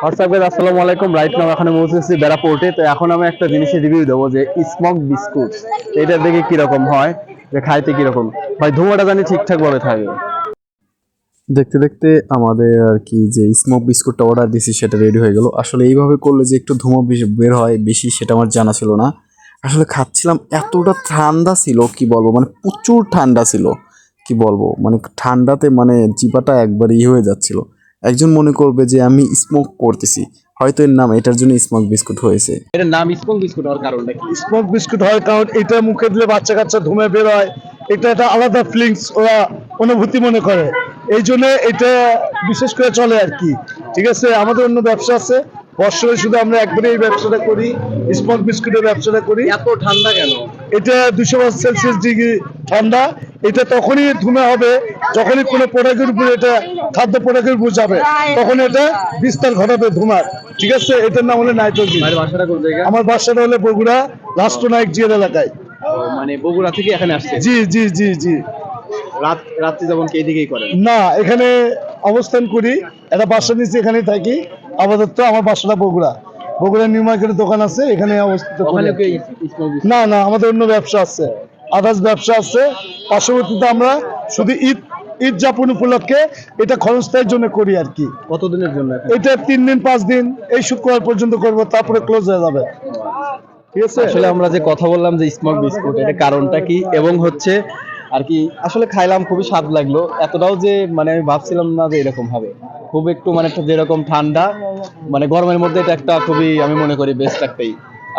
WhatsApp guys, আসসালামু আলাইকুম। Right now এখানে পৌঁছেছি বেড়া পোর্টে। তো এখন আমি একটা জিনিসের রিভিউ দেবো যে স্মোক বিস্কুট। এটা দেখে কিরকম হয়, যে খাইতে কিরকম ভাই, ধোঁয়াটা জানি ঠিকঠাক ভাবে থাকে। দেখতে দেখতে আমাদের আর কি যে স্মোক বিস্কুটটা অর্ডার দিছি সেটা রেডি হয়ে গেল। আসলে এইভাবে করলে যে একটু ধোঁয়া বের হয় বেশি, সেটা আমার জানা ছিল না। আসলে খাচ্ছিলাম, এতটা ঠান্ডা ছিল কি বলবো, মানে প্রচুর ঠান্ডা ছিল। কি বলবো, মানে ঠান্ডাতে মানে জিপাটা একবার হয়ে যাচ্ছিল। একজন মনে করবে যে আমি স্মোক করতেছি, হয়তো এর নাম এটার জন্য স্মোক বিস্কুট হয়েছে। এটার নাম স্মোক বিস্কুট হওয়ার কারণটা কি? স্মোক বিস্কুট হয় কারণ এটা মুখে দিলে বাচ্চা কাচ্চা ধুমে বের হয়। এটা একটা আলাদা ফিলিংস ওরা অনুভূতি মনে করে, এই জন্য এটা বিশেষ করে চলে আর কি। ঠিক আছে, আমাদের অন্য ব্যবসা আছে, বর্ষরে শুধু আমরা একবারে এই ব্যবসাটা করি, স্মোক বিস্কুটের ব্যবসাটা করি। এত ঠান্ডা কেন? এটা 200 সেলসিয়াস ঠান্ডা। এটা তখনই ধুমে হবে যখনই কোনো প্রোডাক্টের উপরে, এটা খাদ্য প্রোডাক্টের উপর যাবে, তখন এটা বিস্তার ঘটাবে ধুমার। ঠিক আছে, এটার নাম হলো নাইট্রোজেন। ভাইয়ের বাসাটা কোন জায়গা? আমার বাসাটা হলো বগুড়া রাষ্ট্রনায়ক জিয়ার এলাকায়। মানে বগুড়া থেকে এখানে আসছে? জি জি জি জি। রাত্রি যেমন কি এদিকেই করেন? না, এখানে অবস্থান করি, একটা বাসা নিচ্ছি, এখানেই থাকি আপাতত। আমার বাসাটা বগুড়া, বগুড়া নিউ মার্কেটের দোকান আছে, এখানে অবস্থিত করি ওখানে আর কি কি। Smoke biscuit? না না, আমাদের অন্য ব্যবসা আছে, আদার্স ব্যবসা আছে। পার্শ্ববর্তীতে আমরা শুধু ঈদ ঈদ যাপন উপলক্ষে এটা ক্ষণস্থায়ীর জন্য করি আর কি। কতদিনের জন্য এখন? এটা 3 দিন 5 দিন, এই শুক্রবার পর্যন্ত করব, তারপরে ক্লোজ হয়ে যাবে। ঠিক আছে। আসলে আমরা যে কথা বললাম যে স্মোক বিস্কুট, এটা কারণটা কি এবং হচ্ছে আর কি, আসলে খাইলাম, খুবই স্বাদ লাগলো। এতটাও যে মানে আমি ভাবছিলাম না যে এরকম হবে। খুব একটু মানে একটা যেরকম ঠান্ডা, মানে গরমের মধ্যে এটা একটা খুবই আমি মনে করি বেস্ট একটাই।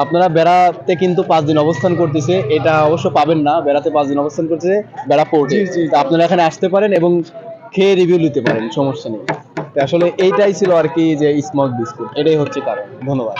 আপনারা বেড়াতে কিন্তু 5 দিন অবস্থান করতেছে, এটা অবশ্য পাবেন না। বেড়াতে 5 দিন অবস্থান করতেছে বেড়া পোর্টে। জি জি। তো আপনারা এখানে আসতে পারেন এবং খেয়ে রিভিউ নিতে পারেন, সমস্যা নেই। তো আসলে এইটাই ছিল আর কি, যে স্মোক বিস্কুট, এটাই হচ্ছে কারণ। ধন্যবাদ।